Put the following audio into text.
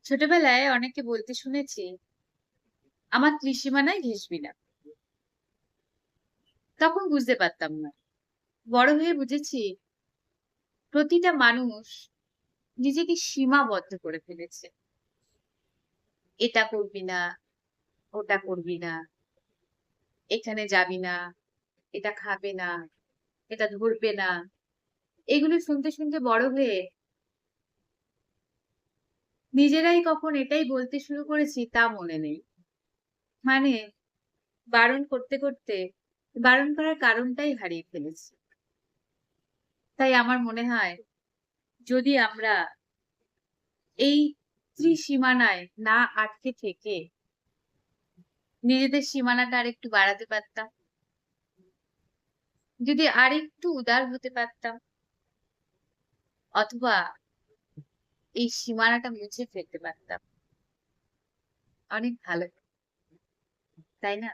ছোটবেলায় অনেককে বলতে শুনেছি, আমার ত্রিসীমানায় ঘেঁষবি না। তখন বুঝতে পারতাম না। বড় হয়ে বুঝেছি, প্রতিটা মানুষ নিজেকে সীমাবদ্ধ করে ফেলেছে। এটা করবি না, ওটা করবি না, এখানে যাবি না, এটা খাবে না, এটা ধরবে না। এগুলো শুনতে শুনতে বড় হয়ে নিজেরাই কখন এটাই বলতে শুরু করেছি তা মনে নেই। মানে বারণ করতে করতে বারণ করার কারণটাই হারিয়ে ফেলেছি। তাই আমার মনে হয়, যদি আমরা এই ত্রিসীমানায় না আটকে থেকে নিজেদের সীমানাটা আরেকটু বাড়াতে পারতাম, যদি আরেকটু উদার হতে পারতাম, অথবা এই সীমানাটা মুছে ফেলতে পারতাম, অনেক ভালো হতো, তাই না?